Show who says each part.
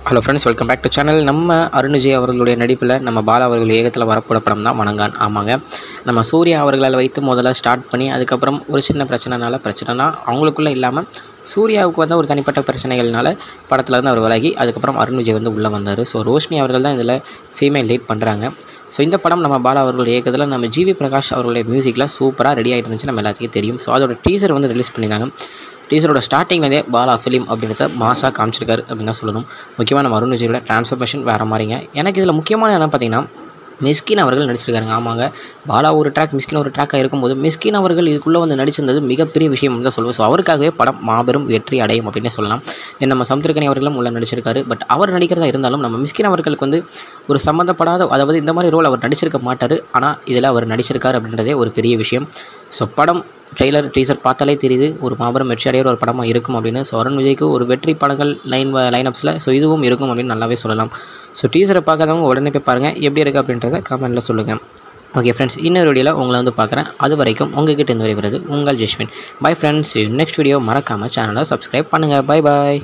Speaker 1: Hello friends, welcome back to channel. நம்ம அருண் விஜய் அவர்களுடைய நடிப்பில் நம்ம பாலா அவர்கள் இயக்கத்தில் வரப்போகிற படம் தான் வணங்கான். ஆமாங்க, நம்ம சூர்யா அவர்களால் வைத்து முதல்ல ஸ்டார்ட் பண்ணி அதுக்கப்புறம் ஒரு சின்ன பிரச்சனைனா அவங்களுக்குள்ளே இல்லாமல் சூர்யாவுக்கு வந்து ஒரு தனிப்பட்ட பிரச்சனைகள்னால படத்தில் இருந்து அவர் விலகி அதுக்கப்புறம் அருண் விஜய் வந்து உள்ளே வந்தார். ஸோ ரோஷினி அவர்கள் தான் இதில் ஃபீமேல் லீட் பண்ணுறாங்க. ஸோ இந்த படம் நம்ம பாலா அவர்களுடைய இயக்கத்தில் நம்ம ஜிவி பிரகாஷ் அவர்களுடைய மியூசிக்கில் சூப்பராக ரெடி ஆகிட்டு இருந்துச்சு, நம்ம எல்லாத்துக்கும் தெரியும். ஸோ அதோட டீசர் வந்து ரிலீஸ் பண்ணியிருந்தாங்க. டீசரோட ஸ்டார்டிங்லேருந்தே பாலா ஃபிலிம் அப்படின்றத மாசாக காமிச்சிருக்காரு அப்படின்னு தான் சொல்லணும். முக்கியமாக நம்ம அருண் விஜயோட ட்ரான்ஸ்ஃபர்மேஷன் வேறு மாதிரிங்க. எனக்கு இதில் முக்கியமான என்ன பார்த்தீங்கன்னா, மிஸ்கின் அவர்கள் நடிச்சிருக்காருங்க. ஆமாங்க, பாலா ஒரு ட்ராக், மிஸ்கின் ஒரு ட்ராக்காக இருக்கும்போது மிஸ்கின் அவர்கள் இதுக்குள்ளே வந்து நடிச்சிருந்தது மிகப்பெரிய விஷயம் தான் சொல்லுவேன். ஸோ அவருக்காகவே படம் மாபெரும் வெற்றி அடையும் அப்படின்னே சொல்லலாம். நம்ம சமுத்திரக்கனி அவர்களும் உள்ள நடிச்சிருக்காரு. பட் அவர் நடிக்கிறதா இருந்தாலும் நம்ம மிஸ்கின் அவர்களுக்கு வந்து ஒரு சம்மந்தப்படாத, அதாவது இந்த மாதிரி ரோல் அவர் நடிச்சிருக்க மாட்டார். ஆனால் இதில் அவர் நடிச்சிருக்காரு அப்படின்றதே ஒரு பெரிய விஷயம். ஸோ படம் ட்ரெய்லர் டீசர் பார்த்தாலே தெரியுது ஒரு மாபெரும் வெற்றி அடைகிற ஒரு படமாக இருக்கும் அப்படின்னு. ஸோ அருண் விஜய்க்கு ஒரு வெற்றி படங்கள் லைனப்ஸில் ஸோ இதுவும் இருக்கும் அப்படின்னு நல்லாவே சொல்லலாம். ஸோ டீசரை பார்க்காதவங்க உடனே போய் பாருங்கள், எப்படி இருக்குது அப்படின்றத கமெண்ட்டில் சொல்லுங்கள். ஓகே ஃப்ரெண்ட்ஸ், இன்னொரு வீடியோவில் உங்களை வந்து பார்க்குறேன். அது வரைக்கும் உங்ககிட்ட இருந்து வருகிறது உங்கள் Jeswin. Bye friends, next video மறக்காமல் சேனலை சப்ஸ்கிரைப் பண்ணுங்கள். Bye bye.